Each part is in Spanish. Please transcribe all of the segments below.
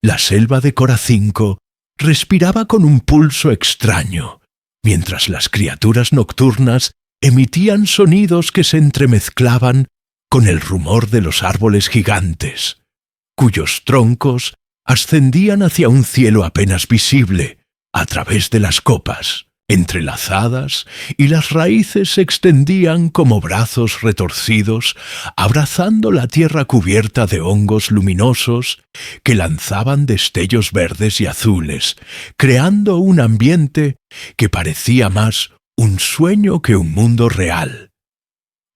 La selva de Coracinco respiraba con un pulso extraño, mientras las criaturas nocturnas emitían sonidos que se entremezclaban con el rumor de los árboles gigantes, cuyos troncos ascendían hacia un cielo apenas visible a través de las copas, entrelazadas, y las raíces se extendían como brazos retorcidos, abrazando la tierra cubierta de hongos luminosos que lanzaban destellos verdes y azules, creando un ambiente que parecía más un sueño que un mundo real.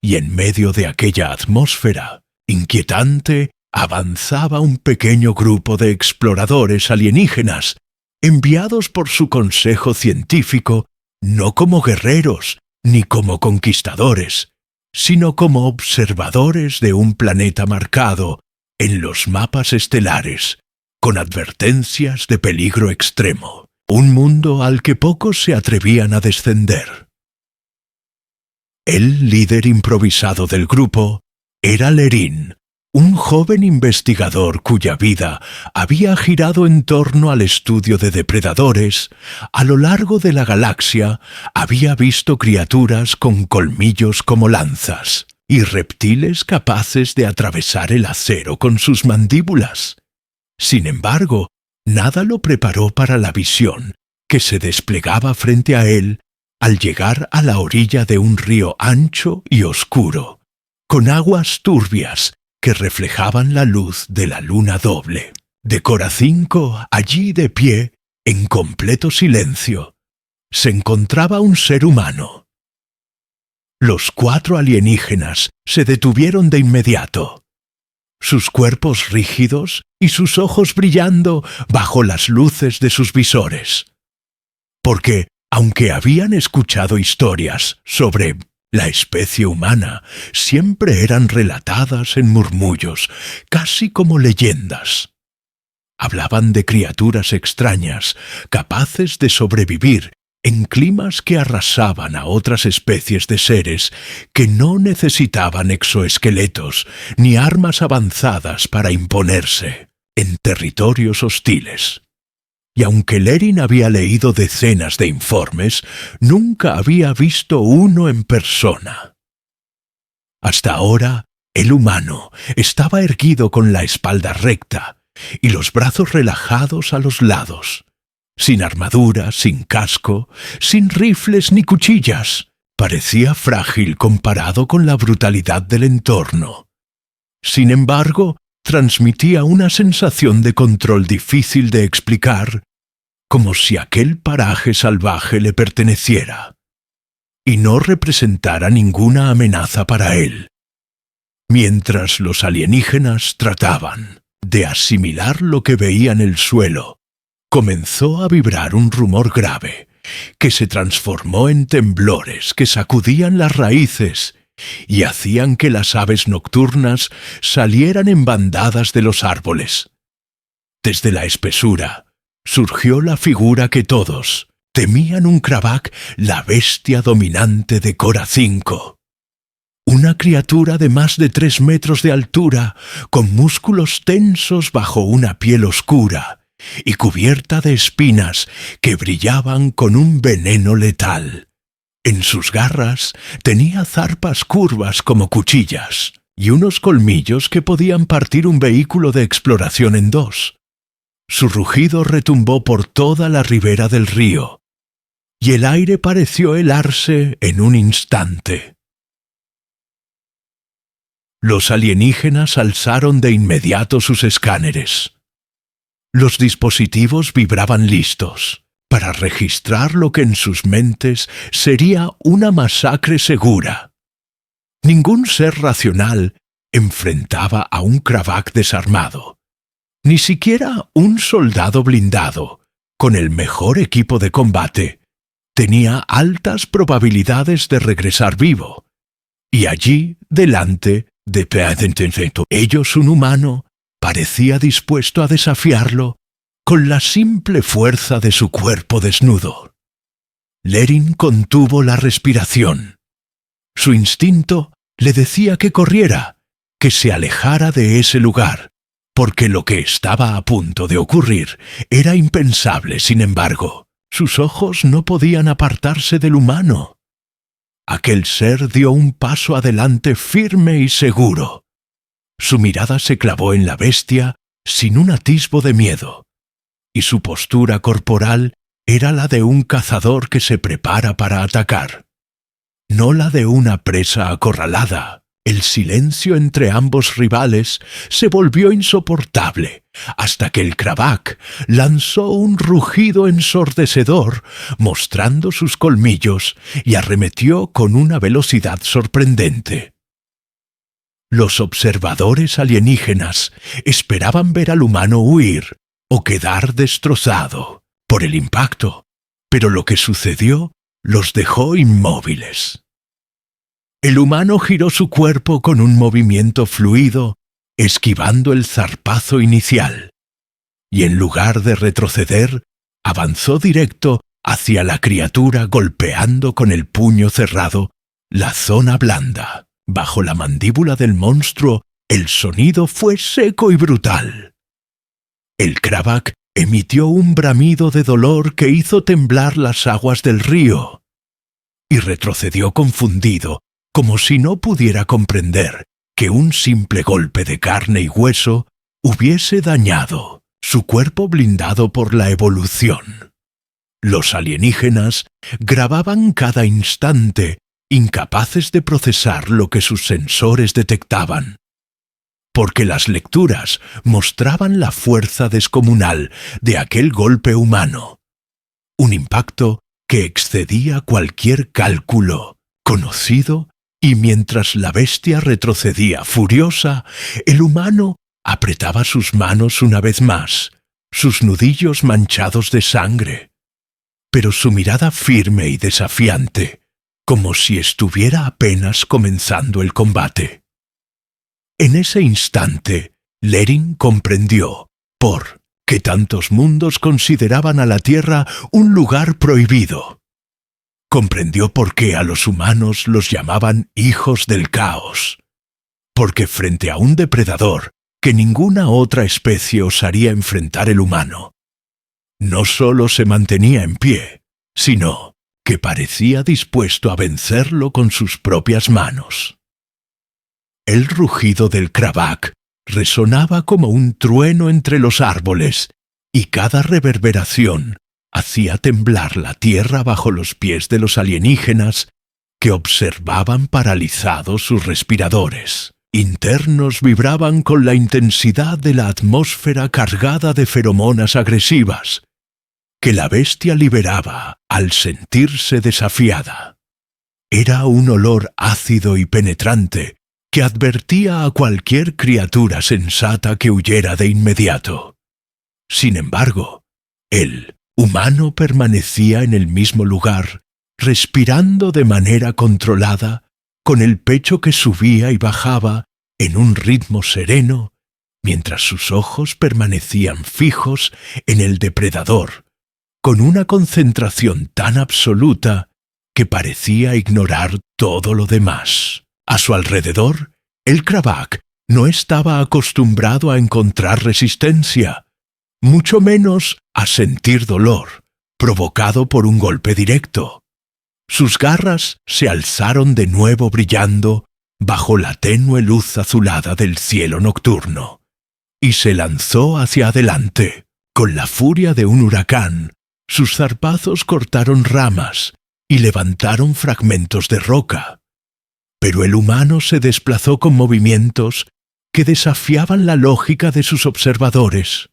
Y en medio de aquella atmósfera inquietante avanzaba un pequeño grupo de exploradores alienígenas, enviados por su consejo científico no como guerreros ni como conquistadores, sino como observadores de un planeta marcado en los mapas estelares, con advertencias de peligro extremo, un mundo al que pocos se atrevían a descender. El líder improvisado del grupo era Lerín, un joven investigador cuya vida había girado en torno al estudio de depredadores. A lo largo de la galaxia había visto criaturas con colmillos como lanzas y reptiles capaces de atravesar el acero con sus mandíbulas. Sin embargo, nada lo preparó para la visión que se desplegaba frente a él al llegar a la orilla de un río ancho y oscuro, con aguas turbias que reflejaban la luz de la luna doble. De Coracinco, allí de pie, en completo silencio, se encontraba un ser humano. Los 4 alienígenas se detuvieron de inmediato, sus cuerpos rígidos y sus ojos brillando bajo las luces de sus visores. Porque, aunque habían escuchado historias sobre la especie humana, siempre eran relatadas en murmullos, casi como leyendas. Hablaban de criaturas extrañas, capaces de sobrevivir en climas que arrasaban a otras especies de seres que no necesitaban exoesqueletos ni armas avanzadas para imponerse en territorios hostiles. Y aunque Lerín había leído decenas de informes, nunca había visto uno en persona. Hasta ahora, el humano estaba erguido con la espalda recta y los brazos relajados a los lados, sin armadura, sin casco, sin rifles ni cuchillas. Parecía frágil comparado con la brutalidad del entorno. Sin embargo, transmitía una sensación de control difícil de explicar, como si aquel paraje salvaje le perteneciera y no representara ninguna amenaza para él. Mientras los alienígenas trataban de asimilar lo que veía en el suelo, comenzó a vibrar un rumor grave que se transformó en temblores que sacudían las raíces y hacían que las aves nocturnas salieran en bandadas de los árboles. Desde la espesura surgió la figura que todos temían: un Krabak, la bestia dominante de Coracinco. Una criatura de más de 3 metros de altura, con músculos tensos bajo una piel oscura y cubierta de espinas que brillaban con un veneno letal. En sus garras tenía zarpas curvas como cuchillas y unos colmillos que podían partir un vehículo de exploración en 2. Su rugido retumbó por toda la ribera del río, y el aire pareció helarse en un instante. Los alienígenas alzaron de inmediato sus escáneres. Los dispositivos vibraban listos para registrar lo que en sus mentes sería una masacre segura. Ningún ser racional enfrentaba a un Krabak desarmado. Ni siquiera un soldado blindado, con el mejor equipo de combate, tenía altas probabilidades de regresar vivo. Y allí, delante de ellos, un humano parecía dispuesto a desafiarlo con la simple fuerza de su cuerpo desnudo. Lerín contuvo la respiración. Su instinto le decía que corriera, que se alejara de ese lugar, porque lo que estaba a punto de ocurrir era impensable. Sin embargo, sus ojos no podían apartarse del humano. Aquel ser dio un paso adelante firme y seguro. Su mirada se clavó en la bestia sin un atisbo de miedo, y su postura corporal era la de un cazador que se prepara para atacar, no la de una presa acorralada. El silencio entre ambos rivales se volvió insoportable, hasta que el Krabak lanzó un rugido ensordecedor, mostrando sus colmillos, y arremetió con una velocidad sorprendente. Los observadores alienígenas esperaban ver al humano huir o quedar destrozado por el impacto, pero lo que sucedió los dejó inmóviles. El humano giró su cuerpo con un movimiento fluido, esquivando el zarpazo inicial, y en lugar de retroceder, avanzó directo hacia la criatura, golpeando con el puño cerrado la zona blanda. Bajo la mandíbula del monstruo, el sonido fue seco y brutal. El Krabak emitió un bramido de dolor que hizo temblar las aguas del río, y retrocedió confundido, como si no pudiera comprender que un simple golpe de carne y hueso hubiese dañado su cuerpo blindado por la evolución. Los alienígenas grababan cada instante, incapaces de procesar lo que sus sensores detectaban, porque las lecturas mostraban la fuerza descomunal de aquel golpe humano, un impacto que excedía cualquier cálculo conocido. Y mientras la bestia retrocedía furiosa, el humano apretaba sus manos una vez más, sus nudillos manchados de sangre, pero su mirada firme y desafiante, como si estuviera apenas comenzando el combate. En ese instante, Lerin comprendió por qué tantos mundos consideraban a la Tierra un lugar prohibido. Comprendió por qué a los humanos los llamaban hijos del caos, porque frente a un depredador que ninguna otra especie osaría enfrentar el humano, no solo se mantenía en pie, sino que parecía dispuesto a vencerlo con sus propias manos. El rugido del Krabak resonaba como un trueno entre los árboles, y cada reverberación hacía temblar la tierra bajo los pies de los alienígenas, que observaban paralizados sus respiradores. Internos vibraban con la intensidad de la atmósfera cargada de feromonas agresivas, que la bestia liberaba al sentirse desafiada. Era un olor ácido y penetrante que advertía a cualquier criatura sensata que huyera de inmediato. Sin embargo, el humano permanecía en el mismo lugar, respirando de manera controlada, con el pecho que subía y bajaba en un ritmo sereno, mientras sus ojos permanecían fijos en el depredador, con una concentración tan absoluta que parecía ignorar todo lo demás. A su alrededor, el Krabak no estaba acostumbrado a encontrar resistencia, mucho menos a sentir dolor, provocado por un golpe directo. Sus garras se alzaron de nuevo brillando bajo la tenue luz azulada del cielo nocturno, y se lanzó hacia adelante. Con la furia de un huracán, sus zarpazos cortaron ramas y levantaron fragmentos de roca. Pero el humano se desplazó con movimientos que desafiaban la lógica de sus observadores.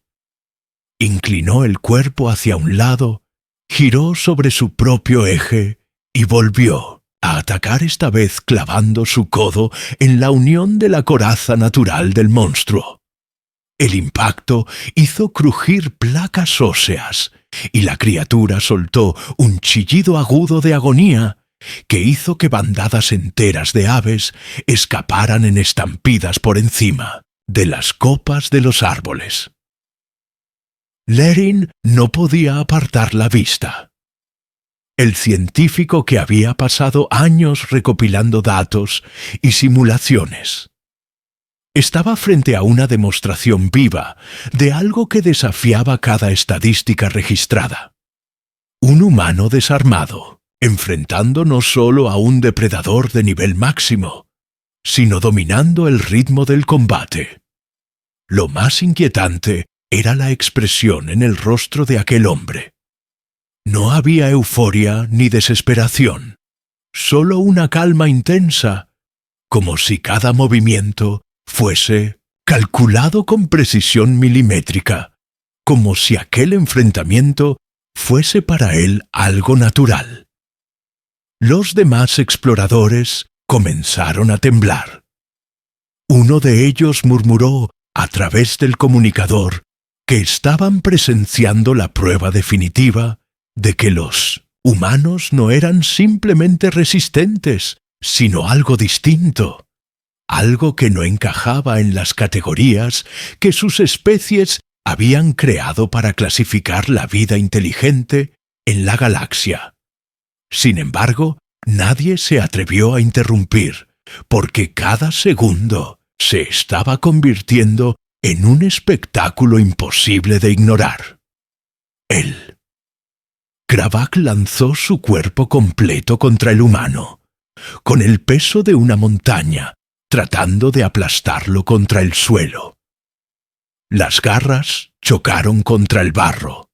Inclinó el cuerpo hacia un lado, giró sobre su propio eje y volvió a atacar, esta vez clavando su codo en la unión de la coraza natural del monstruo. El impacto hizo crujir placas óseas y la criatura soltó un chillido agudo de agonía que hizo que bandadas enteras de aves escaparan en estampidas por encima de las copas de los árboles. Lerin no podía apartar la vista. El científico que había pasado años recopilando datos y simulaciones Estaba frente a una demostración viva de algo que desafiaba cada estadística registrada. Un humano desarmado, enfrentando no solo a un depredador de nivel máximo, sino dominando el ritmo del combate. Lo más inquietante era la expresión en el rostro de aquel hombre. No había euforia ni desesperación, solo una calma intensa, como si cada movimiento fuese calculado con precisión milimétrica, como si aquel enfrentamiento fuese para él algo natural. Los demás exploradores comenzaron a temblar. Uno de ellos murmuró a través del comunicador que estaban presenciando la prueba definitiva de que los humanos no eran simplemente resistentes, sino algo distinto, algo que no encajaba en las categorías que sus especies habían creado para clasificar la vida inteligente en la galaxia. Sin embargo, nadie se atrevió a interrumpir, porque cada segundo se estaba convirtiendo en un espectáculo imposible de ignorar. Kravak lanzó su cuerpo completo contra el humano, con el peso de una montaña, tratando de aplastarlo contra el suelo. Las garras chocaron contra el barro,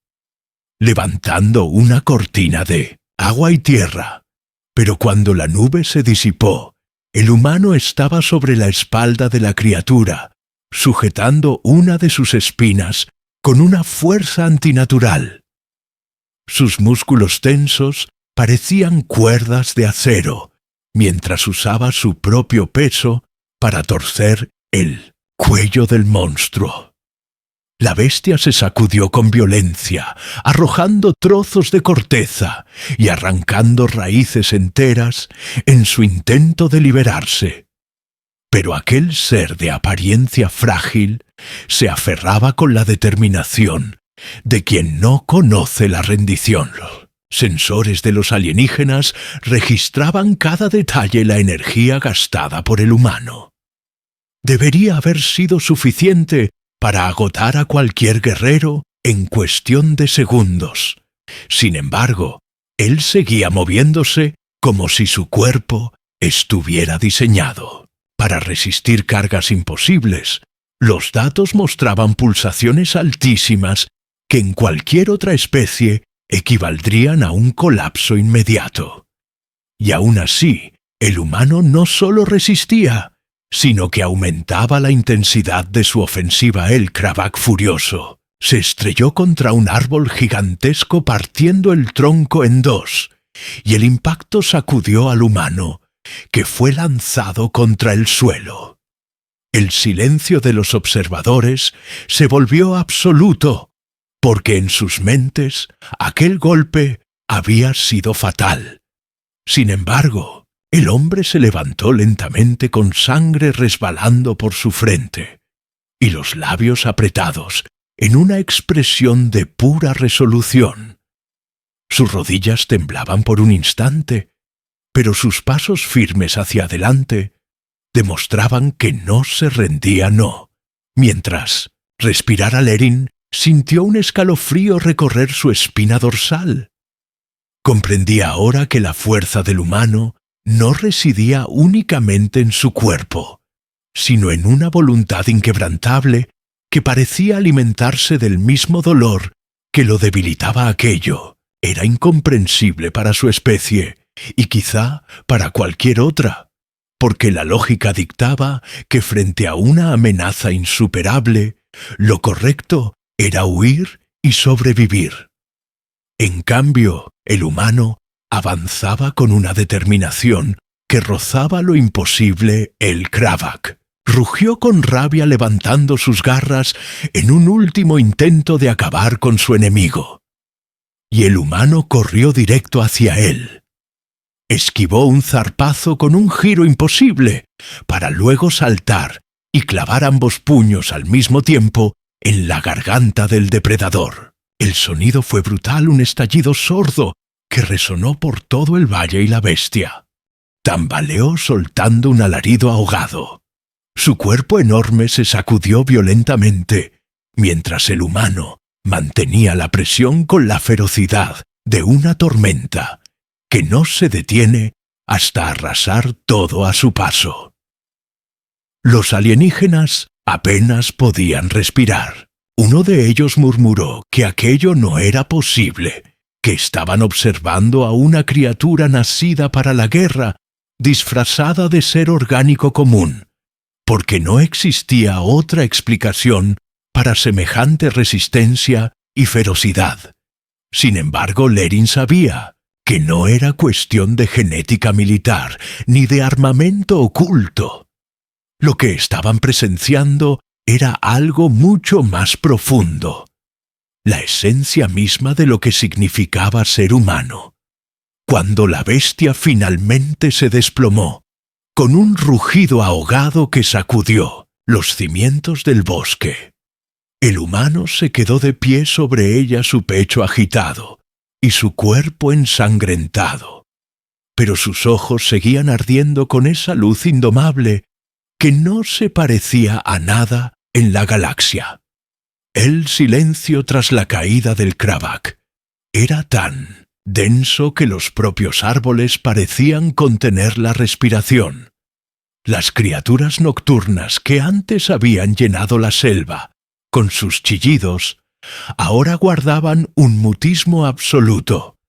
levantando una cortina de agua y tierra, pero cuando la nube se disipó, el humano estaba sobre la espalda de la criatura, sujetando una de sus espinas con una fuerza antinatural. Sus músculos tensos parecían cuerdas de acero, mientras usaba su propio peso para torcer el cuello del monstruo. La bestia se sacudió con violencia, arrojando trozos de corteza y arrancando raíces enteras en su intento de liberarse. Pero aquel ser de apariencia frágil se aferraba con la determinación de quien no conoce la rendición. Los sensores de los alienígenas registraban cada detalle la energía gastada por el humano. Debería haber sido suficiente para agotar a cualquier guerrero en cuestión de segundos. Sin embargo, él seguía moviéndose como si su cuerpo estuviera diseñado para resistir cargas imposibles. Los datos mostraban pulsaciones altísimas que en cualquier otra especie equivaldrían a un colapso inmediato. Y aún así, el humano no solo resistía, sino que aumentaba la intensidad de su ofensiva. El Kravak furioso se estrelló contra un árbol gigantesco partiendo el tronco en dos, y el impacto sacudió al humano, que fue lanzado contra el suelo. El silencio de los observadores se volvió absoluto, porque en sus mentes aquel golpe había sido fatal. Sin embargo, el hombre se levantó lentamente con sangre resbalando por su frente y los labios apretados en una expresión de pura resolución. Sus rodillas temblaban por un instante, pero sus pasos firmes hacia adelante demostraban que no se rendía. Mientras respirara, Lerin sintió un escalofrío recorrer su espina dorsal. Comprendía ahora que la fuerza del humano no residía únicamente en su cuerpo, sino en una voluntad inquebrantable que parecía alimentarse del mismo dolor que lo debilitaba. Aquello era incomprensible para su especie y quizá para cualquier otra, porque la lógica dictaba que frente a una amenaza insuperable, lo correcto era huir y sobrevivir. En cambio, el humano avanzaba con una determinación que rozaba lo imposible. El Kravak rugió con rabia levantando sus garras en un último intento de acabar con su enemigo. Y el humano corrió directo hacia él. Esquivó un zarpazo con un giro imposible, para luego saltar y clavar ambos puños al mismo tiempo en la garganta del depredador. El sonido fue brutal, un estallido sordo que resonó por todo el valle y la bestia tambaleó soltando un alarido ahogado. Su cuerpo enorme se sacudió violentamente, mientras el humano mantenía la presión con la ferocidad de una tormenta que no se detiene hasta arrasar todo a su paso. Los alienígenas apenas podían respirar. Uno de ellos murmuró que aquello no era posible, que estaban observando a una criatura nacida para la guerra, disfrazada de ser orgánico común, porque no existía otra explicación para semejante resistencia y ferocidad. Sin embargo, Lerin sabía que no era cuestión de genética militar ni de armamento oculto. Lo que estaban presenciando era algo mucho más profundo, la esencia misma de lo que significaba ser humano. Cuando la bestia finalmente se desplomó, con un rugido ahogado que sacudió los cimientos del bosque, el humano se quedó de pie sobre ella, su pecho agitado y su cuerpo ensangrentado. Pero sus ojos seguían ardiendo con esa luz indomable que no se parecía a nada en la galaxia. El silencio tras la caída del Krabak era tan denso que los propios árboles parecían contener la respiración. Las criaturas nocturnas que antes habían llenado la selva con sus chillidos, ahora guardaban un mutismo absoluto,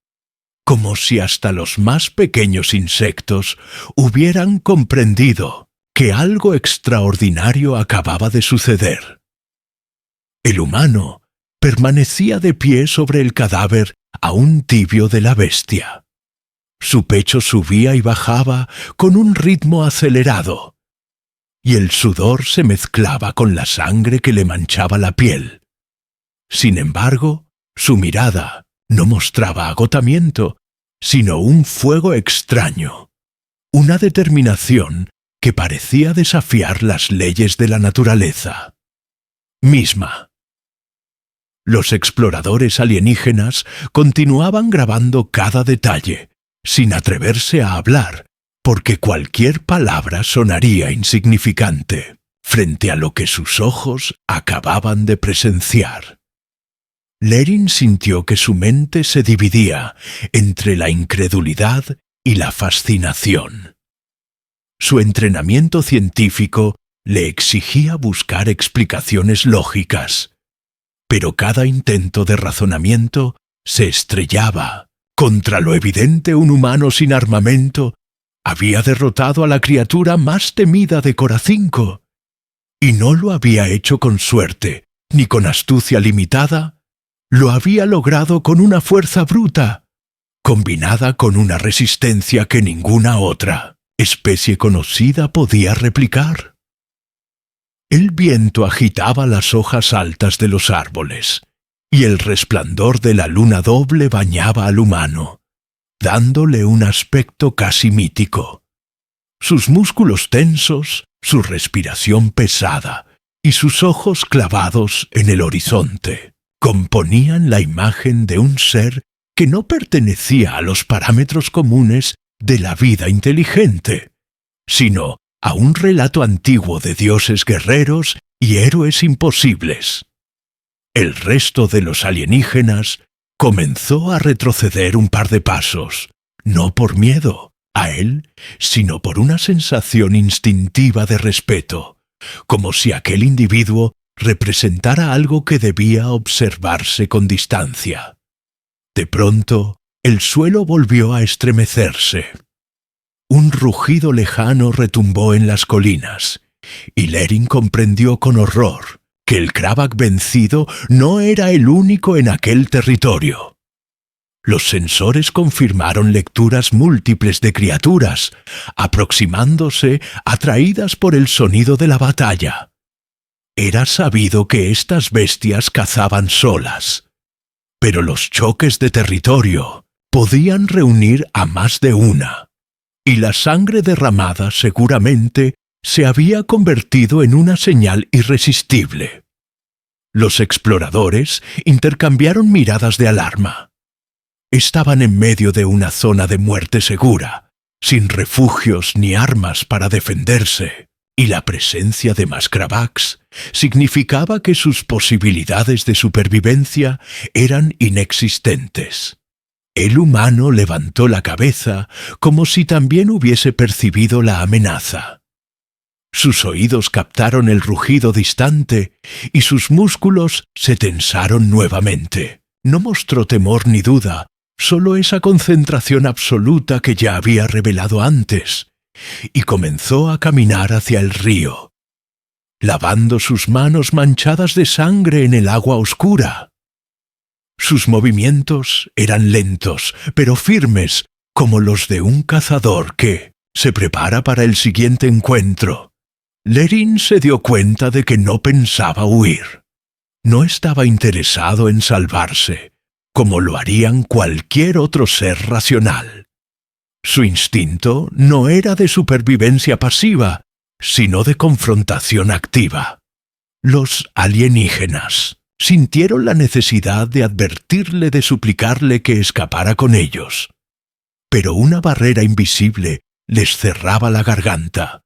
como si hasta los más pequeños insectos hubieran comprendido que algo extraordinario acababa de suceder. El humano permanecía de pie sobre el cadáver aún tibio de la bestia. Su pecho subía y bajaba con un ritmo acelerado, y el sudor se mezclaba con la sangre que le manchaba la piel. Sin embargo, su mirada no mostraba agotamiento, sino un fuego extraño, una determinación que parecía desafiar las leyes de la naturaleza misma. Los exploradores alienígenas continuaban grabando cada detalle, sin atreverse a hablar, porque cualquier palabra sonaría insignificante frente a lo que sus ojos acababan de presenciar. Lerin sintió que su mente se dividía entre la incredulidad y la fascinación. Su entrenamiento científico le exigía buscar explicaciones lógicas, pero cada intento de razonamiento se estrellaba contra lo evidente. Un humano sin armamento había derrotado a la criatura más temida de Coracinco, y no lo había hecho con suerte ni con astucia limitada. Lo había logrado con una fuerza bruta, combinada con una resistencia que ninguna otra especie conocida podía replicar. El viento agitaba las hojas altas de los árboles, y el resplandor de la luna doble bañaba al humano, dándole un aspecto casi mítico. Sus músculos tensos, su respiración pesada y sus ojos clavados en el horizonte componían la imagen de un ser que no pertenecía a los parámetros comunes de la vida inteligente, sino a un relato antiguo de dioses guerreros y héroes imposibles. El resto de los alienígenas comenzó a retroceder un par de pasos, no por miedo a él, sino por una sensación instintiva de respeto, como si aquel individuo representara algo que debía observarse con distancia. De pronto, el suelo volvió a estremecerse. Un rugido lejano retumbó en las colinas, y Lerin comprendió con horror que el Krabak vencido no era el único en aquel territorio. Los sensores confirmaron lecturas múltiples de criaturas, aproximándose atraídas por el sonido de la batalla. Era sabido que estas bestias cazaban solas, pero los choques de territorio podían reunir a más de una, y la sangre derramada seguramente se había convertido en una señal irresistible. Los exploradores intercambiaron miradas de alarma. Estaban en medio de una zona de muerte segura, sin refugios ni armas para defenderse. y la presencia de más Kravax significaba que sus posibilidades de supervivencia eran inexistentes. El humano levantó la cabeza como si también hubiese percibido la amenaza. Sus oídos captaron el rugido distante y sus músculos se tensaron nuevamente. No mostró temor ni duda, solo esa concentración absoluta que ya había revelado antes, y comenzó a caminar hacia el río, lavando sus manos manchadas de sangre en el agua oscura. Sus movimientos eran lentos, pero firmes, como los de un cazador que se prepara para el siguiente encuentro. Lerin se dio cuenta de que no pensaba huir. No estaba interesado en salvarse, como lo harían cualquier otro ser racional. Su instinto no era de supervivencia pasiva, sino de confrontación activa. Los alienígenas sintieron la necesidad de advertirle, de suplicarle que escapara con ellos. Pero una barrera invisible les cerraba la garganta,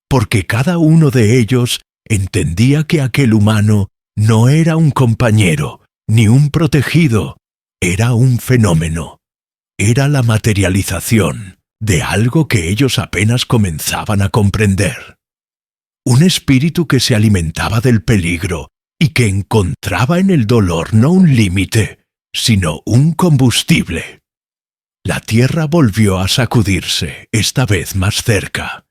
porque cada uno de ellos entendía que aquel humano no era un compañero, ni un protegido, era un fenómeno. Era la materialización de algo que ellos apenas comenzaban a comprender. Un espíritu que se alimentaba del peligro y que encontraba en el dolor no un límite, sino un combustible. La tierra volvió a sacudirse, esta vez más cerca,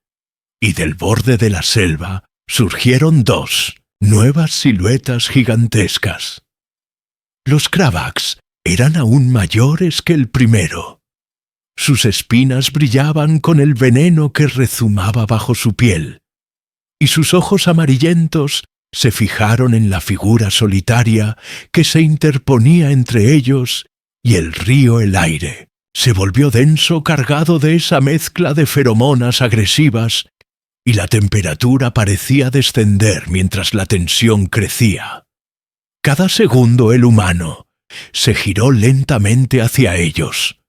y del borde de la selva surgieron dos nuevas siluetas gigantescas. Los Kravax eran aún mayores que el primero. Sus espinas brillaban con el veneno que rezumaba bajo su piel, y sus ojos amarillentos se fijaron en la figura solitaria que se interponía entre ellos y el río. El aire se volvió denso, cargado de esa mezcla de feromonas agresivas, y la temperatura parecía descender mientras la tensión crecía. Cada segundo el humano se giró lentamente hacia ellos,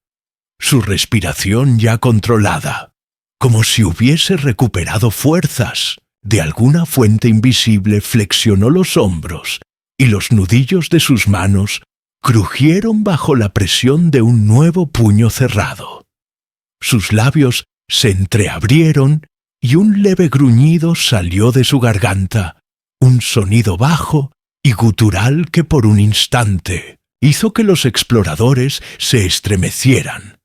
su respiración ya controlada, como si hubiese recuperado fuerzas. De alguna fuente invisible flexionó los hombros y los nudillos de sus manos crujieron bajo la presión de un nuevo puño cerrado. Sus labios se entreabrieron y un leve gruñido salió de su garganta, un sonido bajo y gutural que por un instante hizo que los exploradores se estremecieran,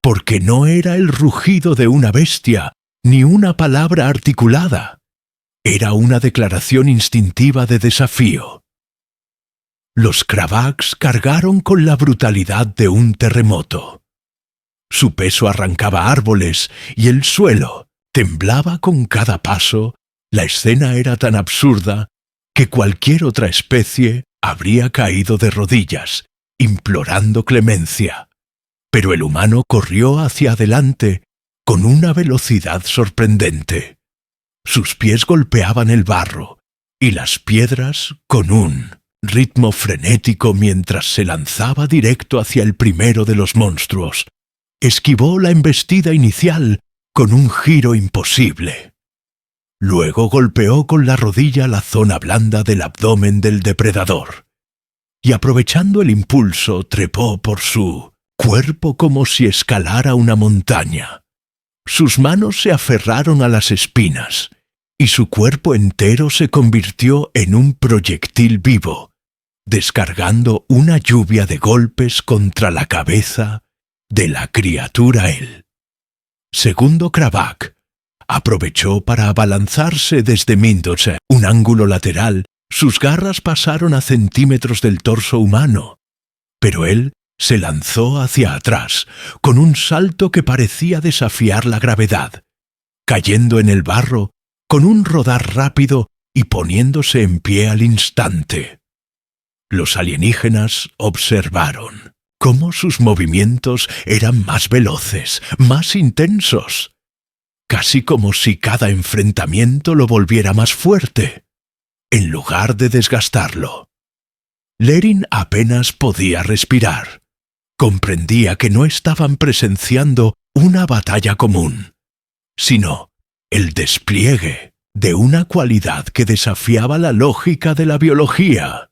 porque no era el rugido de una bestia ni una palabra articulada. Era una declaración instintiva de desafío. Los Kravax cargaron con la brutalidad de un terremoto. Su peso arrancaba árboles y el suelo temblaba con cada paso. La escena era tan absurda que cualquier otra especie habría caído de rodillas, implorando clemencia. Pero el humano corrió hacia adelante con una velocidad sorprendente. Sus pies golpeaban el barro y las piedras con un ritmo frenético mientras se lanzaba directo hacia el primero de los monstruos. Esquivó la embestida inicial con un giro imposible. Luego golpeó con la rodilla la zona blanda del abdomen del depredador, y aprovechando el impulso trepó por su cuerpo como si escalara una montaña. Sus manos se aferraron a las espinas, y su cuerpo entero se convirtió en un proyectil vivo, descargando una lluvia de golpes contra la cabeza de la criatura. El segundo Kravak aprovechó para abalanzarse desde Mindoce, un ángulo lateral. Sus garras pasaron a centímetros del torso humano, pero él se lanzó hacia atrás con un salto que parecía desafiar la gravedad, cayendo en el barro con un rodar rápido y poniéndose en pie al instante. Los alienígenas observaron cómo sus movimientos eran más veloces, más intensos, casi como si cada enfrentamiento lo volviera más fuerte, en lugar de desgastarlo. Lerin apenas podía respirar. Comprendía que no estaban presenciando una batalla común, sino el despliegue de una cualidad que desafiaba la lógica de la biología.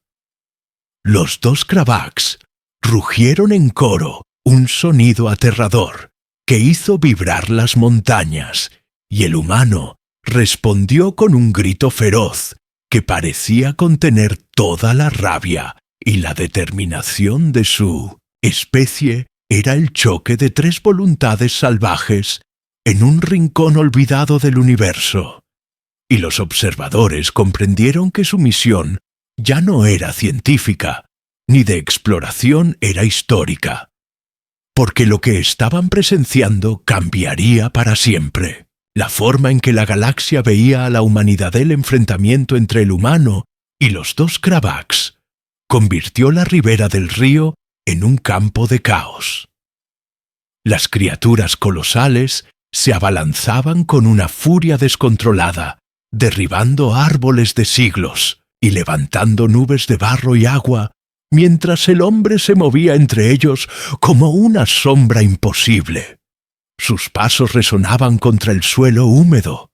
Los dos Kravaks rugieron en coro un sonido aterrador que hizo vibrar las montañas, y el humano respondió con un grito feroz que parecía contener toda la rabia y la determinación de su especie. Era el choque de tres voluntades salvajes en un rincón olvidado del universo, y los observadores comprendieron que su misión ya no era científica, ni de exploración, era histórica, porque lo que estaban presenciando cambiaría para siempre. La forma en que la galaxia veía a la humanidad del enfrentamiento entre el humano y los dos Kravaks convirtió la ribera del río en un campo de caos. Las criaturas colosales se abalanzaban con una furia descontrolada, derribando árboles de siglos y levantando nubes de barro y agua, mientras el hombre se movía entre ellos como una sombra imposible. Sus pasos resonaban contra el suelo húmedo,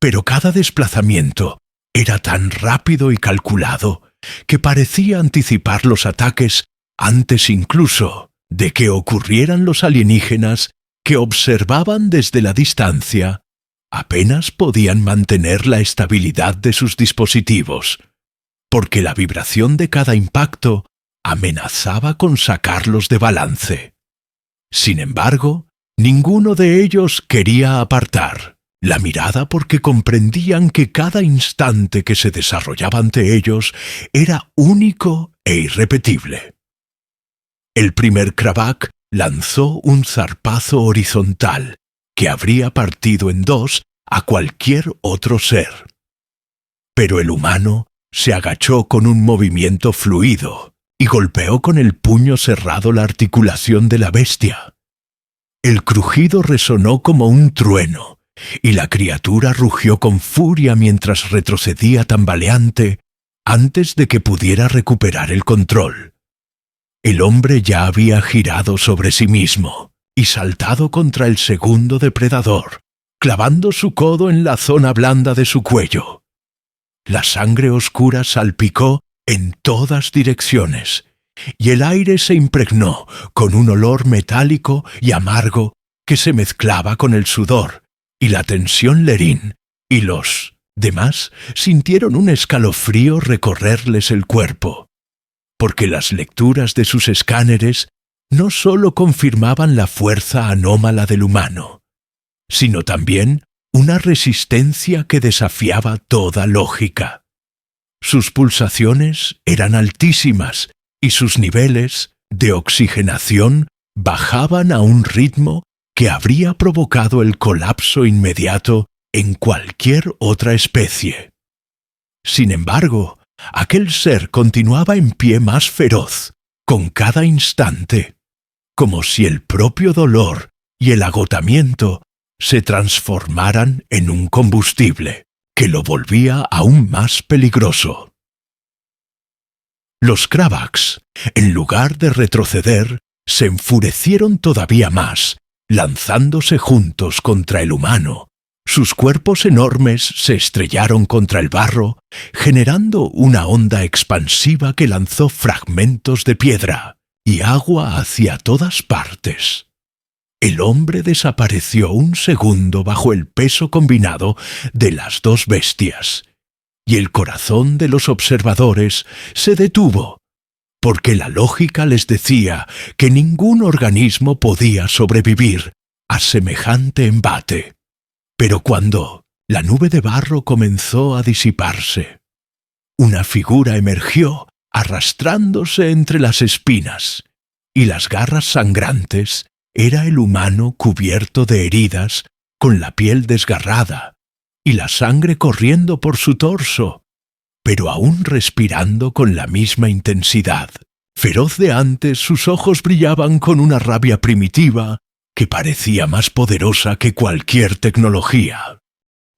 pero cada desplazamiento era tan rápido y calculado que parecía anticipar los ataques antes incluso de que ocurrieran. Los alienígenas, que observaban desde la distancia, apenas podían mantener la estabilidad de sus dispositivos, porque la vibración de cada impacto amenazaba con sacarlos de balance. Sin embargo, ninguno de ellos quería apartar la mirada, porque comprendían que cada instante que se desarrollaba ante ellos era único e irrepetible. El primer Kravak lanzó un zarpazo horizontal que habría partido en dos a cualquier otro ser. Pero el humano se agachó con un movimiento fluido y golpeó con el puño cerrado la articulación de la bestia. El crujido resonó como un trueno, y la criatura rugió con furia mientras retrocedía tambaleante antes de que pudiera recuperar el control. El hombre ya había girado sobre sí mismo y saltado contra el segundo depredador, clavando su codo en la zona blanda de su cuello. La sangre oscura salpicó en todas direcciones, y el aire se impregnó con un olor metálico y amargo que se mezclaba con el sudor y la tensión. Lerín y los demás sintieron un escalofrío recorrerles el cuerpo, porque las lecturas de sus escáneres no sólo confirmaban la fuerza anómala del humano, sino también una resistencia que desafiaba toda lógica. Sus pulsaciones eran altísimas y sus niveles de oxigenación bajaban a un ritmo que habría provocado el colapso inmediato en cualquier otra especie. Sin embargo, aquel ser continuaba en pie, más feroz con cada instante, como si el propio dolor y el agotamiento se transformaran en un combustible que lo volvía aún más peligroso. Los Kravaks, en lugar de retroceder, se enfurecieron todavía más, lanzándose juntos contra el humano. Sus cuerpos enormes se estrellaron contra el barro, generando una onda expansiva que lanzó fragmentos de piedra y agua hacia todas partes. El hombre desapareció un segundo bajo el peso combinado de las dos bestias, y el corazón de los observadores se detuvo, porque la lógica les decía que ningún organismo podía sobrevivir a semejante embate. Pero cuando la nube de barro comenzó a disiparse, una figura emergió arrastrándose entre las espinas, y las garras sangrantes. Era el humano cubierto de heridas, con la piel desgarrada, y la sangre corriendo por su torso, pero aún respirando con la misma intensidad. Feroz de antes, sus ojos brillaban con una rabia primitiva que parecía más poderosa que cualquier tecnología.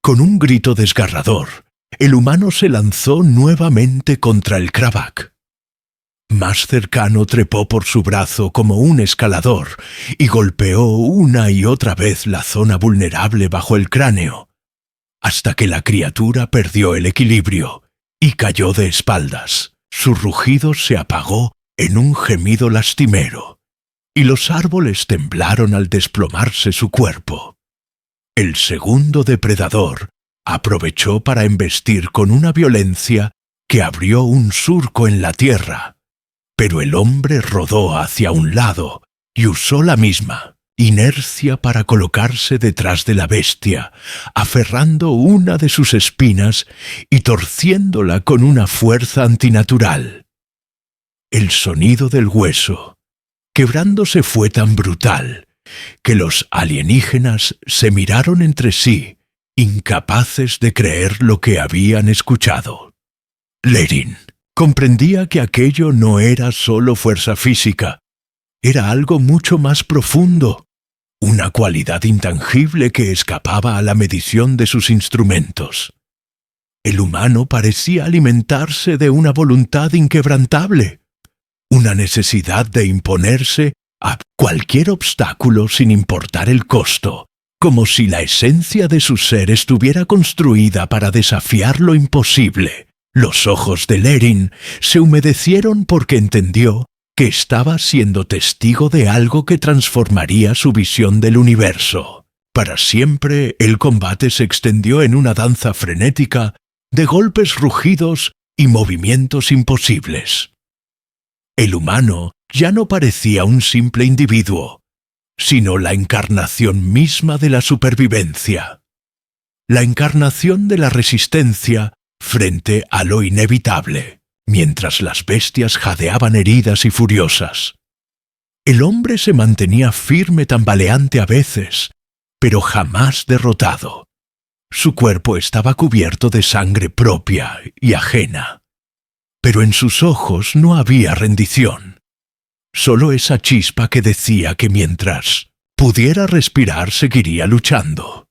Con un grito desgarrador, el humano se lanzó nuevamente contra el Kravak. Más cercano trepó por su brazo como un escalador y golpeó una y otra vez la zona vulnerable bajo el cráneo. hasta que la criatura perdió el equilibrio y cayó de espaldas. Su rugido se apagó en un gemido lastimero, y los árboles temblaron al desplomarse su cuerpo. El segundo depredador aprovechó para embestir con una violencia que abrió un surco en la tierra, pero el hombre rodó hacia un lado y usó la misma inercia para colocarse detrás de la bestia, aferrando una de sus espinas y torciéndola con una fuerza antinatural. El sonido del hueso, quebrándose, fue tan brutal que los alienígenas se miraron entre sí, incapaces de creer lo que habían escuchado. Lerin comprendía que aquello no era solo fuerza física, era algo mucho más profundo, una cualidad intangible que escapaba a la medición de sus instrumentos. El humano parecía alimentarse de una voluntad inquebrantable, una necesidad de imponerse a cualquier obstáculo sin importar el costo, como si la esencia de su ser estuviera construida para desafiar lo imposible. Los ojos de Lerin se humedecieron porque entendió que estaba siendo testigo de algo que transformaría su visión del universo. Para siempre el combate se extendió en una danza frenética de golpes, rugidos y movimientos imposibles. El humano ya no parecía un simple individuo, sino la encarnación misma de la supervivencia, la encarnación de la resistencia frente a lo inevitable, mientras las bestias jadeaban heridas y furiosas. El hombre se mantenía firme, tambaleante a veces, pero jamás derrotado. Su cuerpo estaba cubierto de sangre propia y ajena, pero en sus ojos no había rendición. Solo esa chispa que decía que mientras pudiera respirar seguiría luchando.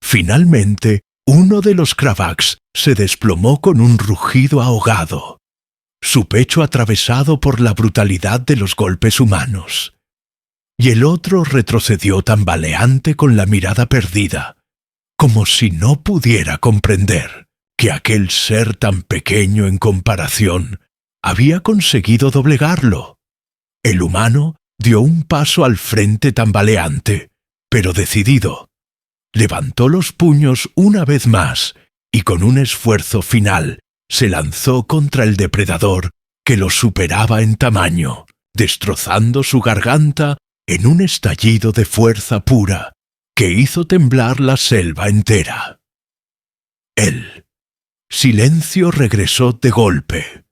Finalmente, uno de los Kravaks se desplomó con un rugido ahogado, su pecho atravesado por la brutalidad de los golpes humanos, y el otro retrocedió tambaleante con la mirada perdida, como si no pudiera comprender que aquel ser tan pequeño en comparación había conseguido doblegarlo. El humano dio un paso al frente tambaleante, pero decidido. Levantó los puños una vez más y con un esfuerzo final se lanzó contra el depredador que lo superaba en tamaño, destrozando su garganta en un estallido de fuerza pura que hizo temblar la selva entera. El silencio regresó de golpe.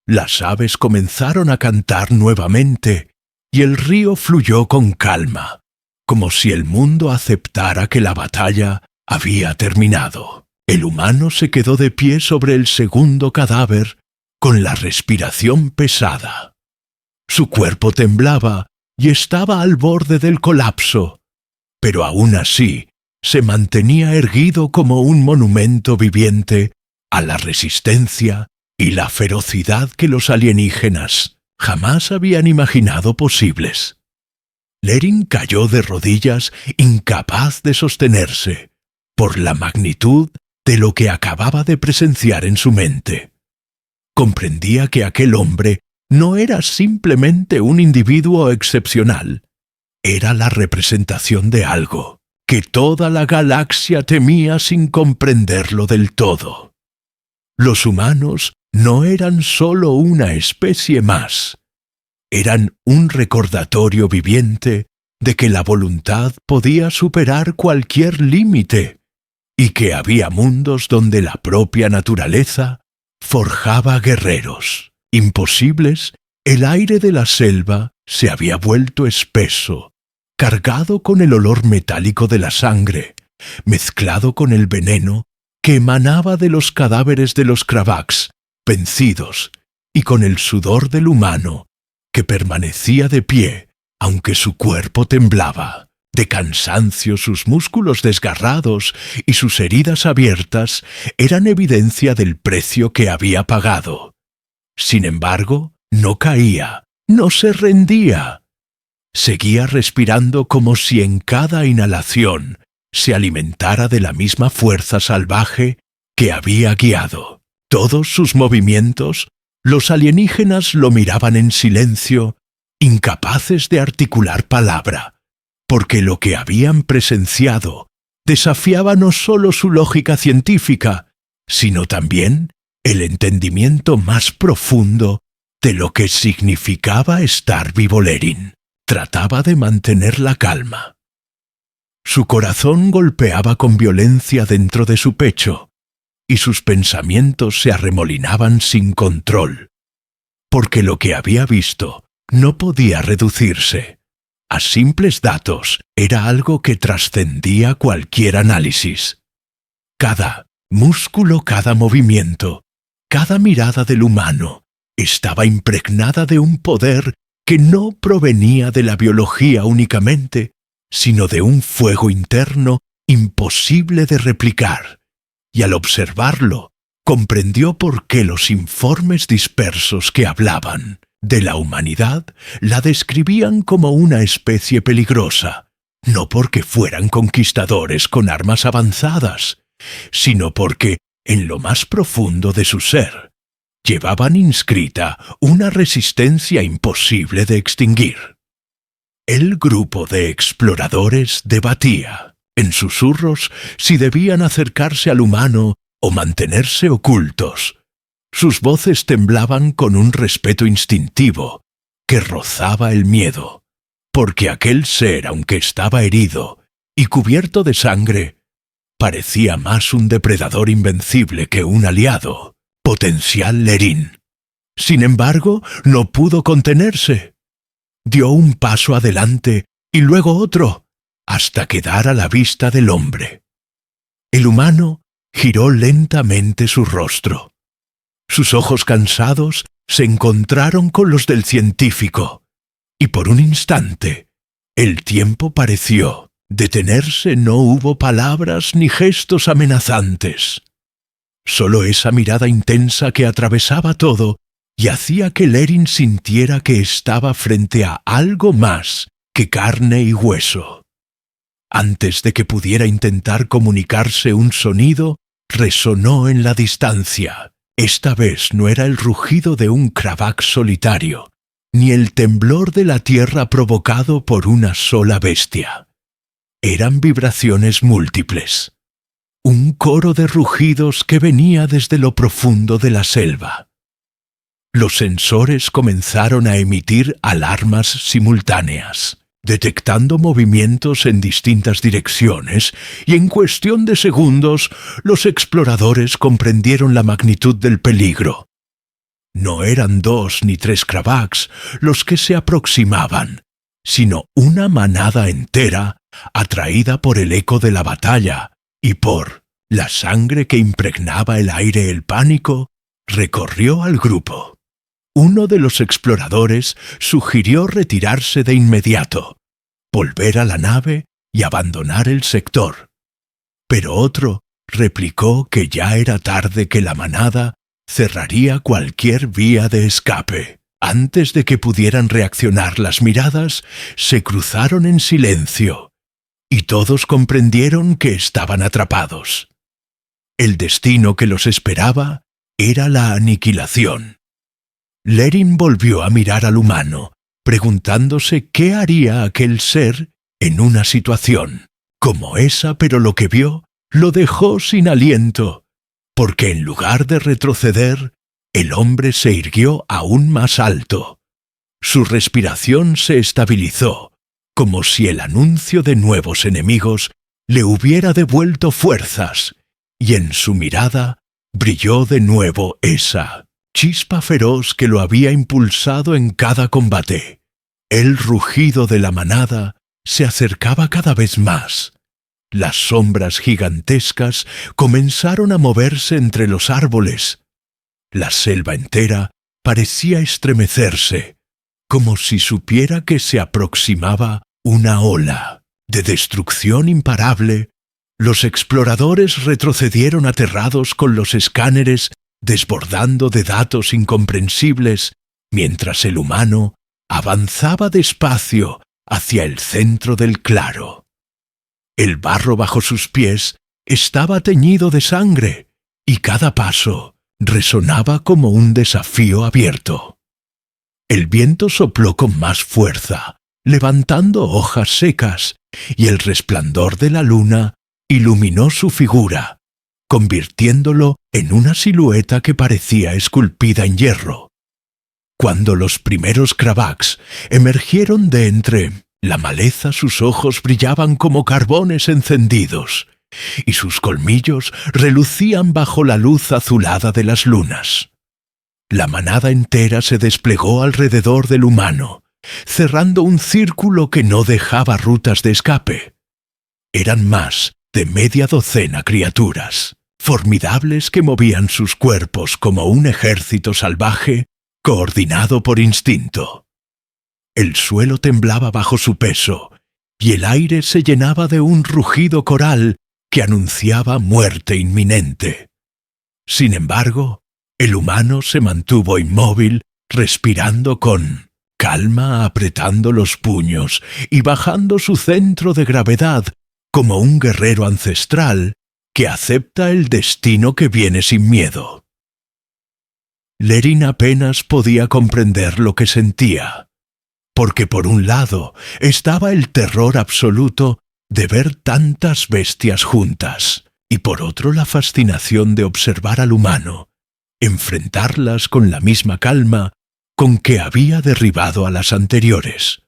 Las aves comenzaron a cantar nuevamente y el río fluyó con calma, como si el mundo aceptara que la batalla había terminado. El humano se quedó de pie sobre el segundo cadáver con la respiración pesada. Su cuerpo temblaba y estaba al borde del colapso, pero aún así se mantenía erguido como un monumento viviente a la resistencia y la ferocidad que los alienígenas jamás habían imaginado posibles. Lerin cayó de rodillas, incapaz de sostenerse, por la magnitud de lo que acababa de presenciar en su mente. Comprendía que aquel hombre no era simplemente un individuo excepcional, era la representación de algo que toda la galaxia temía sin comprenderlo del todo. Los humanos no eran solo una especie más, eran un recordatorio viviente de que la voluntad podía superar cualquier límite y que había mundos donde la propia naturaleza forjaba guerreros. Imposibles, el aire de la selva se había vuelto espeso, cargado con el olor metálico de la sangre, mezclado con el veneno que emanaba de los cadáveres de los Kravaks, vencidos, y con el sudor del humano, que permanecía de pie, aunque su cuerpo temblaba. De cansancio, sus músculos desgarrados y sus heridas abiertas eran evidencia del precio que había pagado. Sin embargo, no caía, no se rendía. Seguía respirando como si en cada inhalación se alimentara de la misma fuerza salvaje que había guiado todos sus movimientos, los alienígenas lo miraban en silencio, incapaces de articular palabra, porque lo que habían presenciado desafiaba no solo su lógica científica, sino también el entendimiento más profundo de lo que significaba estar vivo. Lerin trataba de mantener la calma. Su corazón golpeaba con violencia dentro de su pecho, y sus pensamientos se arremolinaban sin control, porque lo que había visto no podía reducirse a simples datos, era algo que trascendía cualquier análisis. Cada músculo, cada movimiento, cada mirada del humano estaba impregnada de un poder que no provenía de la biología únicamente, sino de un fuego interno imposible de replicar, y al observarlo, comprendió por qué los informes dispersos que hablaban de la humanidad la describían como una especie peligrosa, no porque fueran conquistadores con armas avanzadas, sino porque, en lo más profundo de su ser, llevaban inscrita una resistencia imposible de extinguir. El grupo de exploradores debatía, en susurros, si debían acercarse al humano o mantenerse ocultos. Sus voces temblaban con un respeto instintivo que rozaba el miedo, porque aquel ser, aunque estaba herido y cubierto de sangre, parecía más un depredador invencible que un aliado, potencial Lerin. Sin embargo, no pudo contenerse. Dio un paso adelante y luego otro, hasta quedar a la vista del hombre. El humano giró lentamente su rostro. Sus ojos cansados se encontraron con los del científico, y por un instante el tiempo pareció detenerse. No hubo palabras ni gestos amenazantes. Solo esa mirada intensa que atravesaba todo y hacía que Lerin sintiera que estaba frente a algo más que carne y hueso. Antes de que pudiera intentar comunicarse un sonido, resonó en la distancia. Esta vez no era el rugido de un Kravak solitario, ni el temblor de la tierra provocado por una sola bestia. Eran vibraciones múltiples. Un coro de rugidos que venía desde lo profundo de la selva. Los sensores comenzaron a emitir alarmas simultáneas, detectando movimientos en distintas direcciones, y en cuestión de segundos los exploradores comprendieron la magnitud del peligro. No eran 2 ni 3 Kravaks los que se aproximaban, sino una manada entera atraída por el eco de la batalla y por la sangre que impregnaba el aire. El pánico recorrió al grupo. Uno de los exploradores sugirió retirarse de inmediato, volver a la nave y abandonar el sector. Pero otro replicó que ya era tarde, que la manada cerraría cualquier vía de escape. Antes de que pudieran reaccionar, las miradas se cruzaron en silencio, y todos comprendieron que estaban atrapados. El destino que los esperaba era la aniquilación. Lerin volvió a mirar al humano, preguntándose qué haría aquel ser en una situación como esa, pero lo que vio lo dejó sin aliento, porque en lugar de retroceder, el hombre se irguió aún más alto. Su respiración se estabilizó, como si el anuncio de nuevos enemigos le hubiera devuelto fuerzas, y en su mirada brilló de nuevo esa chispa feroz que lo había impulsado en cada combate. El rugido de la manada se acercaba cada vez más. Las sombras gigantescas comenzaron a moverse entre los árboles. La selva entera parecía estremecerse, como si supiera que se aproximaba una ola de destrucción imparable. Los exploradores retrocedieron aterrados, con los escáneres desbordando de datos incomprensibles, mientras el humano avanzaba despacio hacia el centro del claro. El barro bajo sus pies estaba teñido de sangre, y cada paso resonaba como un desafío abierto. El viento sopló con más fuerza, levantando hojas secas, y el resplandor de la luna iluminó su figura, convirtiéndolo en una silueta que parecía esculpida en hierro. Cuando los primeros Kravaks emergieron de entre la maleza, sus ojos brillaban como carbones encendidos, y sus colmillos relucían bajo la luz azulada de las lunas. La manada entera se desplegó alrededor del humano, cerrando un círculo que no dejaba rutas de escape. Eran más de media docena criaturas, formidables, que movían sus cuerpos como un ejército salvaje coordinado por instinto. El suelo temblaba bajo su peso, y el aire se llenaba de un rugido coral que anunciaba muerte inminente. Sin embargo, el humano se mantuvo inmóvil, respirando con calma, apretando los puños y bajando su centro de gravedad como un guerrero ancestral que acepta el destino que viene sin miedo. Lerin apenas podía comprender lo que sentía, porque por un lado estaba el terror absoluto de ver tantas bestias juntas, y por otro la fascinación de observar al humano, enfrentarlas con la misma calma con que había derribado a las anteriores.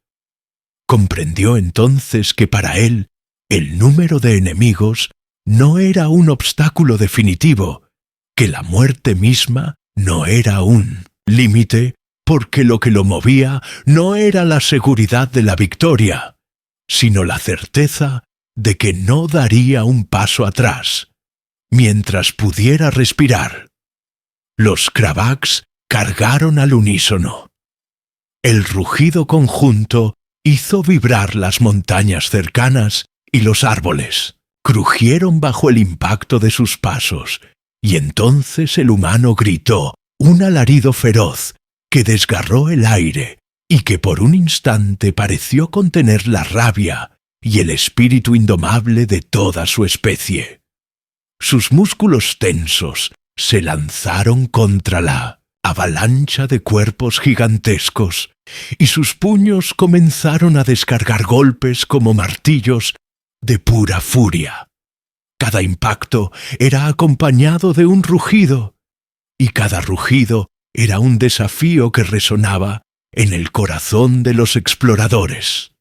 Comprendió entonces que para él el número de enemigos no era un obstáculo definitivo, que la muerte misma no era un límite, porque lo que lo movía no era la seguridad de la victoria, sino la certeza de que no daría un paso atrás, mientras pudiera respirar. Los Kravaks cargaron al unísono. El rugido conjunto hizo vibrar las montañas cercanas y los árboles crujieron bajo el impacto de sus pasos, y entonces el humano gritó un alarido feroz que desgarró el aire y que por un instante pareció contener la rabia y el espíritu indomable de toda su especie. Sus músculos tensos se lanzaron contra la avalancha de cuerpos gigantescos, y sus puños comenzaron a descargar golpes como martillos de pura furia. Cada impacto era acompañado de un rugido, y cada rugido era un desafío que resonaba en el corazón de los exploradores.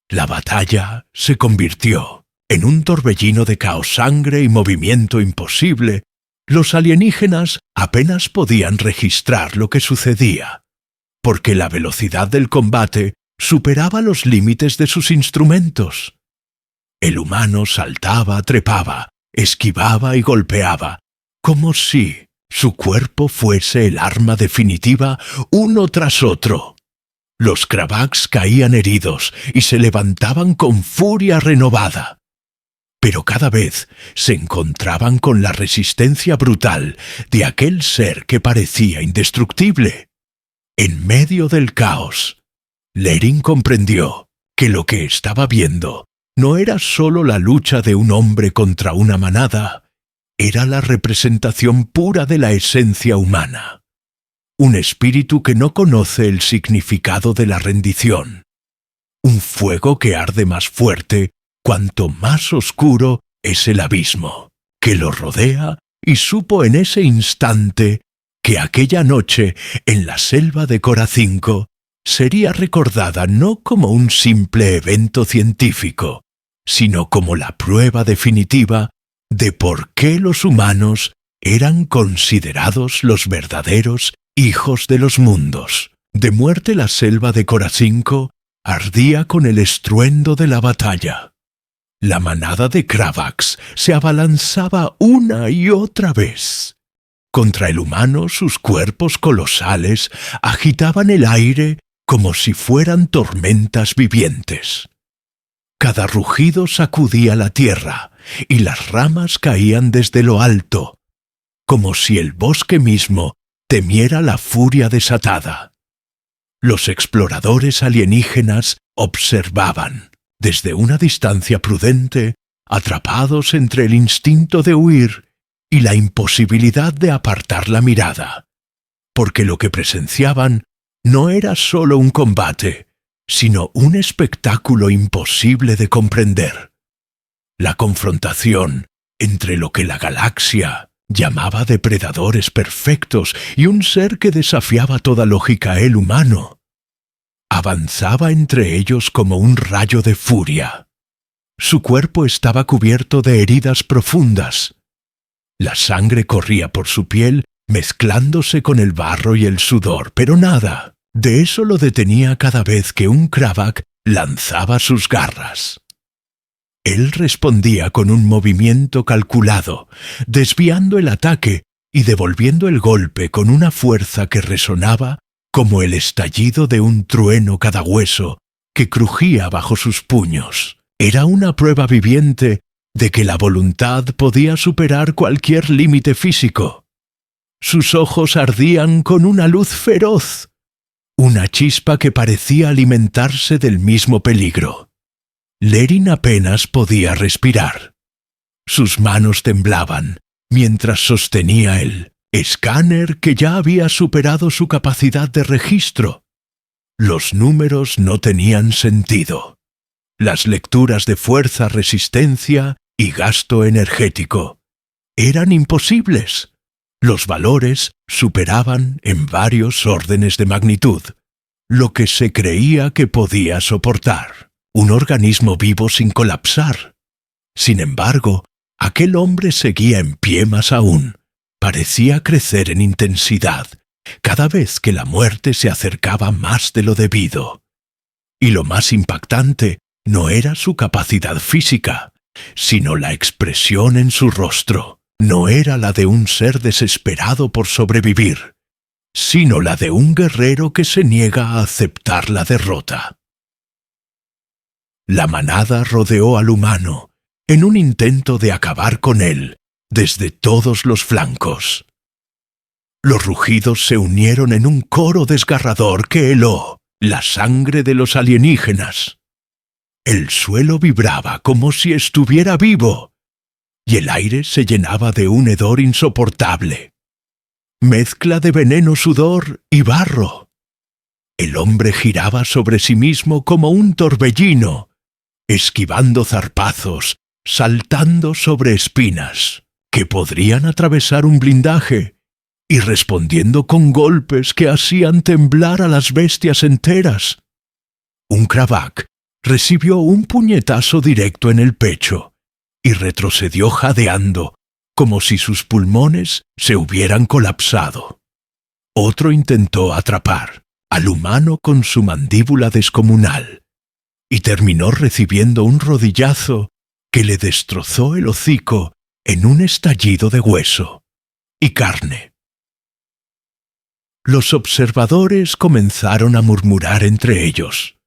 La batalla se convirtió en un torbellino de caos, sangre y movimiento imposible. Los alienígenas apenas podían registrar lo que sucedía, porque la velocidad del combate superaba los límites de sus instrumentos. El humano saltaba, trepaba, esquivaba y golpeaba, como si su cuerpo fuese el arma definitiva uno tras otro. Los Kravaks caían heridos y se levantaban con furia renovada, pero cada vez se encontraban con la resistencia brutal de aquel ser que parecía indestructible. En medio del caos, Lerin comprendió que lo que estaba viendo no era solo la lucha de un hombre contra una manada, era la representación pura de la esencia humana. Un espíritu que no conoce el significado de la rendición. Un fuego que arde más fuerte cuanto más oscuro es el abismo que lo rodea, y supo en ese instante que aquella noche en la selva de Corazinco sería recordada no como un simple evento científico, sino como la prueba definitiva de por qué los humanos eran considerados los verdaderos hijos de los mundos. De muerte la selva de Corazinco ardía con el estruendo de la batalla. La manada de Kravaks se abalanzaba una y otra vez. Contra el humano sus cuerpos colosales agitaban el aire como si fueran tormentas vivientes. Cada rugido sacudía la tierra y las ramas caían desde lo alto, como si el bosque mismo temiera la furia desatada. Los exploradores alienígenas observaban, desde una distancia prudente, atrapados entre el instinto de huir y la imposibilidad de apartar la mirada, porque lo que presenciaban no era solo un combate, sino un espectáculo imposible de comprender. La confrontación entre lo que la galaxia llamaba depredadores perfectos y un ser que desafiaba toda lógica el humano, avanzaba entre ellos como un rayo de furia. Su cuerpo estaba cubierto de heridas profundas. La sangre corría por su piel mezclándose con el barro y el sudor, pero nada de eso lo detenía cada vez que un Krabak lanzaba sus garras. Él respondía con un movimiento calculado, desviando el ataque y devolviendo el golpe con una fuerza que resonaba como el estallido de un trueno cada hueso que crujía bajo sus puños. Era una prueba viviente de que la voluntad podía superar cualquier límite físico. Sus ojos ardían con una luz feroz, una chispa que parecía alimentarse del mismo peligro. Lerin apenas podía respirar. Sus manos temblaban mientras sostenía el escáner que ya había superado su capacidad de registro. Los números no tenían sentido. Las lecturas de fuerza, resistencia y gasto energético eran imposibles. Los valores superaban en varios órdenes de magnitud lo que se creía que podía soportar un organismo vivo sin colapsar. Sin embargo, aquel hombre seguía en pie más aún. Parecía crecer en intensidad cada vez que la muerte se acercaba más de lo debido. Y lo más impactante no era su capacidad física, sino la expresión en su rostro. No era la de un ser desesperado por sobrevivir, sino la de un guerrero que se niega a aceptar la derrota. La manada rodeó al humano en un intento de acabar con él desde todos los flancos. Los rugidos se unieron en un coro desgarrador que heló la sangre de los alienígenas. El suelo vibraba como si estuviera vivo, y el aire se llenaba de un hedor insoportable, mezcla de veneno, sudor y barro. El hombre giraba sobre sí mismo como un torbellino, esquivando zarpazos, saltando sobre espinas que podrían atravesar un blindaje y respondiendo con golpes que hacían temblar a las bestias enteras. Un Krabak recibió un puñetazo directo en el pecho y retrocedió jadeando, como si sus pulmones se hubieran colapsado. Otro intentó atrapar al humano con su mandíbula descomunal y terminó recibiendo un rodillazo que le destrozó el hocico en un estallido de hueso y carne. Los observadores comenzaron a murmurar entre ellos.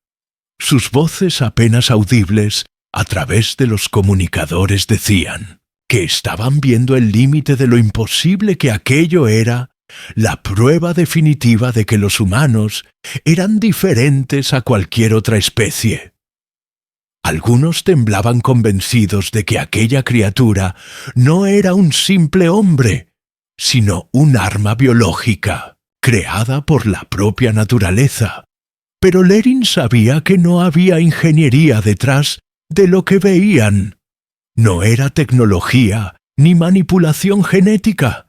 Sus voces apenas audibles a través de los comunicadores decían que estaban viendo el límite de lo imposible que aquello era, la prueba definitiva de que los humanos eran diferentes a cualquier otra especie. Algunos temblaban convencidos de que aquella criatura no era un simple hombre, sino un arma biológica, creada por la propia naturaleza. Pero Lerin sabía que no había ingeniería detrás de lo que veían. No era tecnología ni manipulación genética.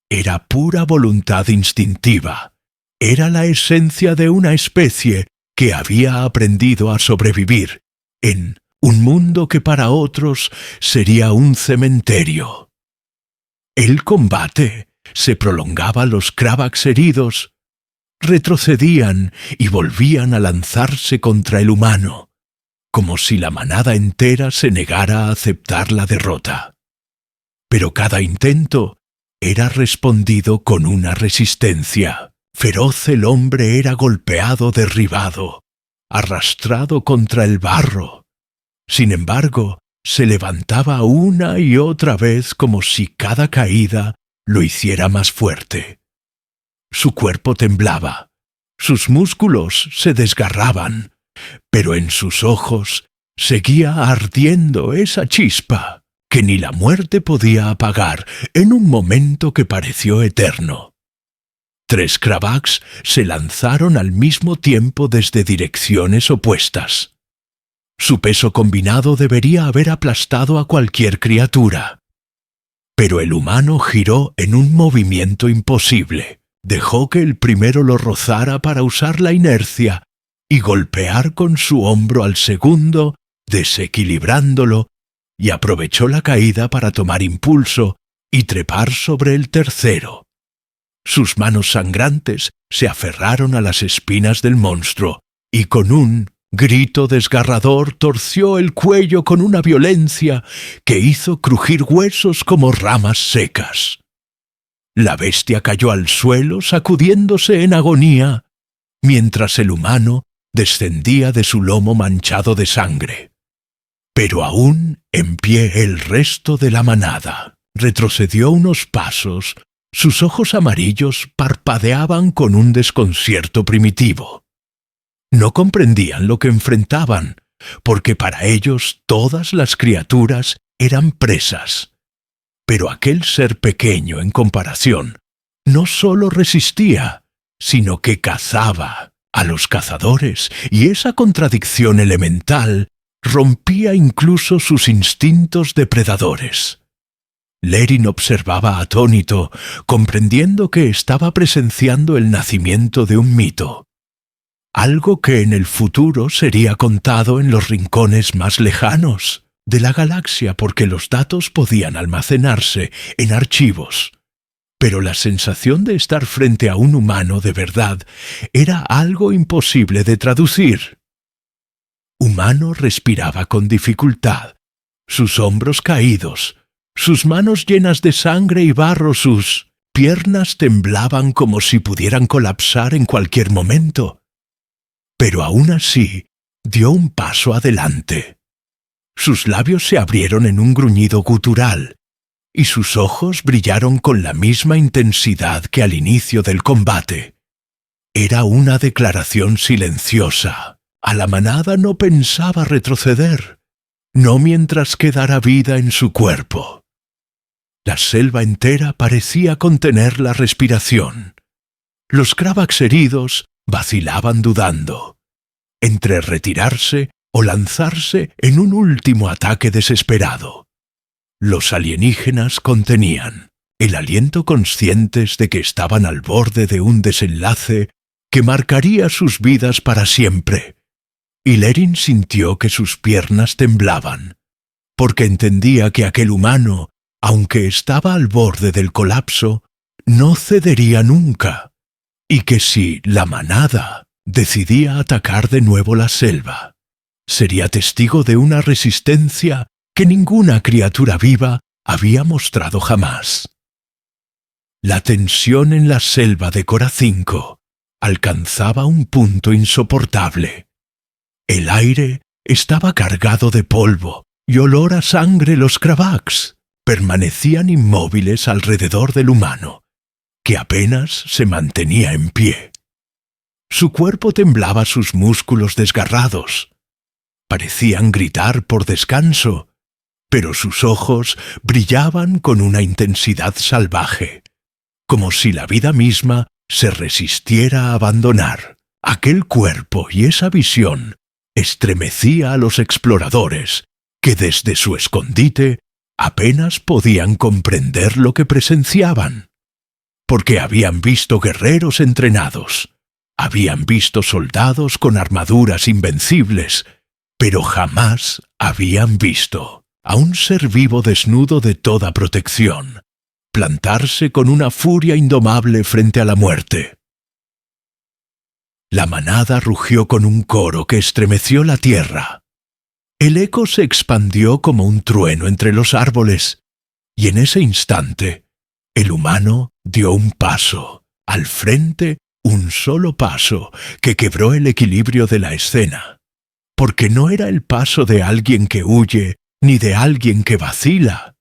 Era pura voluntad instintiva. Era la esencia de una especie que había aprendido a sobrevivir en un mundo que para otros sería un cementerio. El combate se prolongaba. Los Krabaks heridos retrocedían y volvían a lanzarse contra el humano, como si la manada entera se negara a aceptar la derrota. Pero cada intento era respondido con una resistencia. Feroz el hombre era golpeado, derribado, arrastrado contra el barro. Sin embargo, se levantaba una y otra vez como si cada caída lo hiciera más fuerte. Su cuerpo temblaba, sus músculos se desgarraban, pero en sus ojos Seguía ardiendo esa chispa que ni la muerte podía apagar en un momento que pareció eterno. 3 Kravaks se lanzaron al mismo tiempo desde direcciones opuestas. Su peso combinado debería haber aplastado a cualquier criatura. Pero el humano giró en un movimiento imposible. Dejó que el primero lo rozara para usar la inercia y golpear con su hombro al segundo, desequilibrándolo, y aprovechó la caída para tomar impulso y trepar sobre el tercero. Sus manos sangrantes se aferraron a las espinas del monstruo y con un grito desgarrador torció el cuello con una violencia que hizo crujir huesos como ramas secas. La bestia cayó al suelo sacudiéndose en agonía, mientras el humano descendía de su lomo manchado de sangre. Pero aún en pie el resto de la manada retrocedió unos pasos. Sus ojos amarillos parpadeaban con un desconcierto primitivo. No comprendían lo que enfrentaban, porque para ellos todas las criaturas eran presas. Pero aquel ser pequeño en comparación no solo resistía, sino que cazaba a los cazadores, y esa contradicción elemental rompía incluso sus instintos depredadores. Lerin observaba atónito, comprendiendo que estaba presenciando el nacimiento de un mito. Algo que en el futuro sería contado en los rincones más lejanos de la galaxia porque los datos podían almacenarse en archivos. Pero la sensación de estar frente a un humano de verdad era algo imposible de traducir. Humano respiraba con dificultad, sus hombros caídos, sus manos llenas de sangre y barro, sus piernas temblaban como si pudieran colapsar en cualquier momento. Pero aún así dio un paso adelante. Sus labios se abrieron en un gruñido gutural, y sus ojos brillaron con la misma intensidad que al inicio del combate. Era una declaración silenciosa. A la manada no pensaba retroceder, no mientras quedara vida en su cuerpo. La selva entera parecía contener la respiración. Los Kravaks heridos vacilaban dudando, entre retirarse o lanzarse en un último ataque desesperado. Los alienígenas contenían el aliento, conscientes de que estaban al borde de un desenlace que marcaría sus vidas para siempre. Y Lerin sintió que sus piernas temblaban, porque entendía que aquel humano, aunque estaba al borde del colapso, no cedería nunca, y que si la manada decidía atacar de nuevo la selva, sería testigo de una resistencia que ninguna criatura viva había mostrado jamás. La tensión en la selva de Cora 5 alcanzaba un punto insoportable. El aire estaba cargado de polvo y olor a sangre. Los Kravaks permanecían inmóviles alrededor del humano, que apenas se mantenía en pie. Su cuerpo temblaba, sus músculos desgarrados. Parecían gritar por descanso, pero sus ojos brillaban con una intensidad salvaje, como si la vida misma se resistiera a abandonar. Aquel cuerpo y esa visión estremecía a los exploradores, que desde su escondite apenas podían comprender lo que presenciaban, porque habían visto guerreros entrenados, habían visto soldados con armaduras invencibles, pero jamás habían visto a un ser vivo desnudo de toda protección, plantarse con una furia indomable frente a la muerte. La manada rugió con un coro que estremeció la tierra. El eco se expandió como un trueno entre los árboles, y en ese instante, el humano dio un paso, al frente un solo paso, que quebró el equilibrio de la escena, porque no era el paso de alguien que huye, ni de alguien que vacila.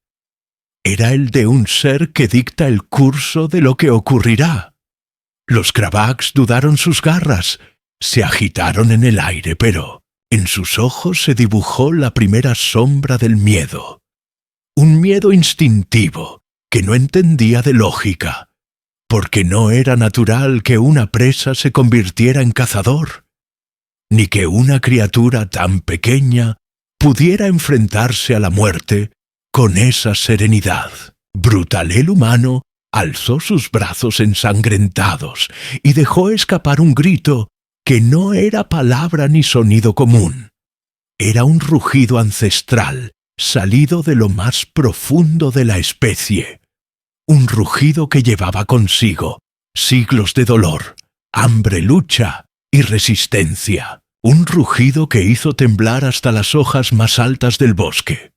Era el de un ser que dicta el curso de lo que ocurrirá. Los Kravaks dudaron sus garras, se agitaron en el aire, pero En sus ojos se dibujó la primera sombra del miedo. Un miedo instintivo que no entendía de lógica, porque no era natural que una presa se convirtiera en cazador, ni que una criatura tan pequeña pudiera enfrentarse a la muerte con esa serenidad. Brutalel humano alzó sus brazos ensangrentados y dejó escapar un grito que no era palabra ni sonido común. Era un rugido ancestral, salido de lo más profundo de la especie. Un rugido que llevaba consigo siglos de dolor, hambre, lucha y resistencia. Un rugido que hizo temblar hasta las hojas más altas del bosque.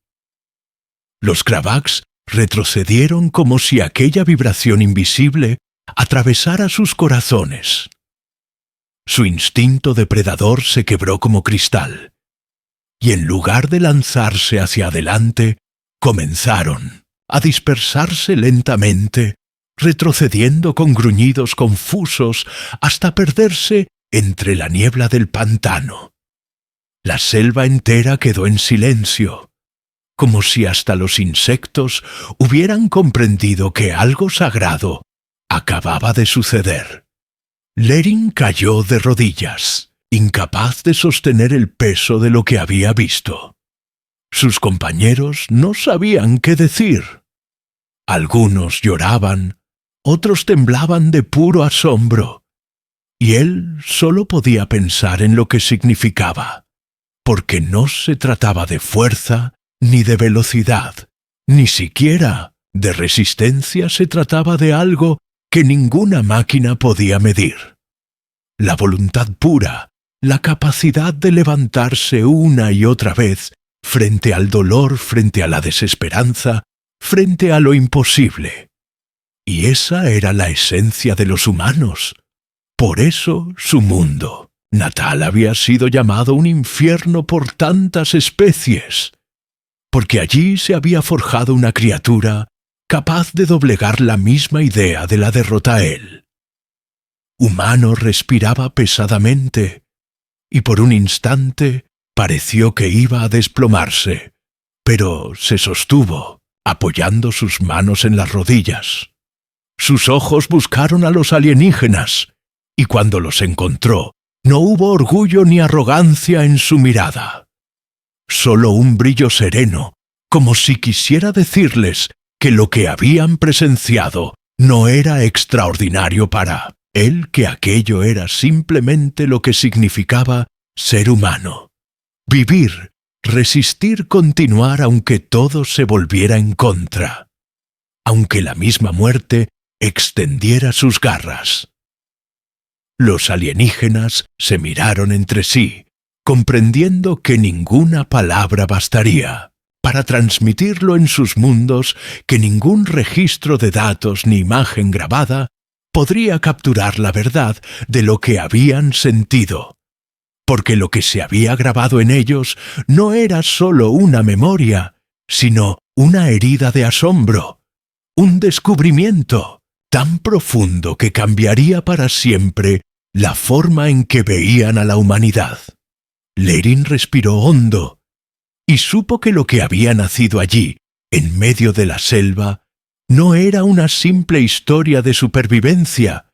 Los Kravax retrocedieron como si aquella vibración invisible atravesara sus corazones. Su instinto depredador se quebró como cristal, y en lugar de lanzarse hacia adelante, comenzaron a dispersarse lentamente, retrocediendo con gruñidos confusos hasta perderse entre la niebla del pantano. La selva entera quedó en silencio, como si hasta los insectos hubieran comprendido que algo sagrado acababa de suceder. Lerin cayó de rodillas, incapaz de sostener el peso de lo que había visto. Sus compañeros no sabían qué decir. Algunos lloraban, otros temblaban de puro asombro, y él solo podía pensar en lo que significaba, porque no se trataba de fuerza ni de velocidad, ni siquiera de resistencia. Se trataba de algo que ninguna máquina podía medir. La voluntad pura, la capacidad de levantarse una y otra vez frente al dolor, frente a la desesperanza, frente a lo imposible. Y esa era la esencia de los humanos. Por eso su mundo natal había sido llamado un infierno por tantas especies, porque allí se había forjado una criatura capaz de doblegar la misma idea de la derrota a él. Humano respiraba pesadamente, y por un instante pareció que iba a desplomarse, pero se sostuvo, apoyando sus manos en las rodillas. Sus ojos buscaron a los alienígenas, y cuando los encontró, no hubo orgullo ni arrogancia en su mirada. Solo un brillo sereno, como si quisiera decirles que lo que habían presenciado no era extraordinario para él, que aquello era simplemente lo que significaba ser humano. Vivir, resistir, continuar aunque todo se volviera en contra, aunque la misma muerte extendiera sus garras. Los alienígenas se miraron entre sí, comprendiendo que ninguna palabra bastaría para transmitirlo en sus mundos, que ningún registro de datos ni imagen grabada podría capturar la verdad de lo que habían sentido, porque lo que se había grabado en ellos no era solo una memoria, sino una herida de asombro, un descubrimiento tan profundo que cambiaría para siempre la forma en que veían a la humanidad. Lerin respiró hondo y supo que lo que había nacido allí, en medio de la selva, no era una simple historia de supervivencia,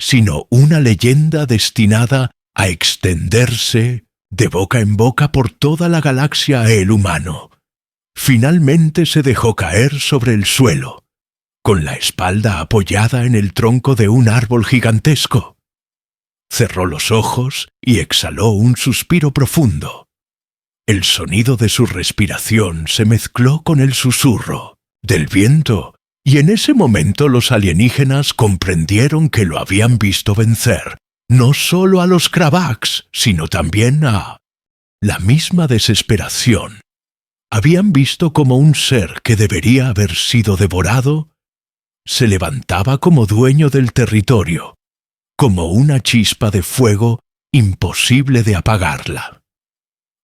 sino una leyenda destinada a extenderse de boca en boca por toda la galaxia a el humano. Finalmente se dejó caer sobre el suelo, con la espalda apoyada en el tronco de un árbol gigantesco. Cerró los ojos y exhaló un suspiro profundo. El sonido de su respiración se mezcló con el susurro del viento, y en ese momento los alienígenas comprendieron que lo habían visto vencer, no solo a los Kravax, sino también a la misma desesperación. Habían visto como un ser que debería haber sido devorado se levantaba como dueño del territorio, como una chispa de fuego imposible de apagarla.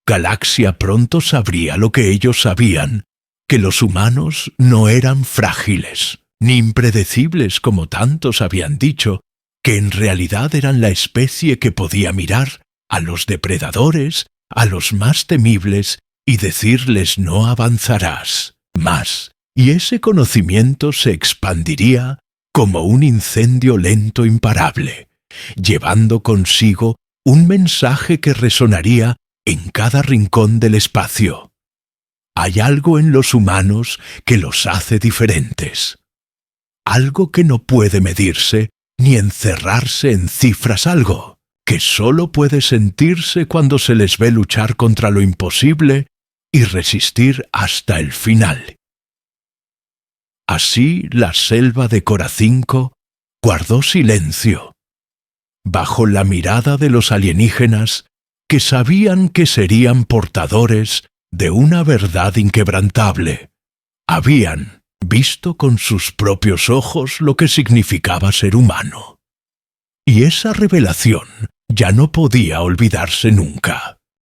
Galaxia pronto sabría lo que ellos sabían, que los humanos no eran frágiles, ni impredecibles como tantos habían dicho, que en realidad eran la especie que podía mirar a los depredadores a los más temibles y decirles no avanzarás más, y ese conocimiento se expandiría como un incendio lento imparable, llevando consigo un mensaje que resonaría en cada rincón del espacio. Hay algo en los humanos que los hace diferentes. Algo que no puede medirse ni encerrarse en cifras, algo que solo puede sentirse cuando se les ve luchar contra lo imposible y resistir hasta el final. Así la selva de Coracinco guardó silencio, bajo la mirada de los alienígenas que sabían que serían portadores de una verdad inquebrantable. Habían visto con sus propios ojos lo que significaba ser humano. Y esa revelación ya no podía olvidarse nunca.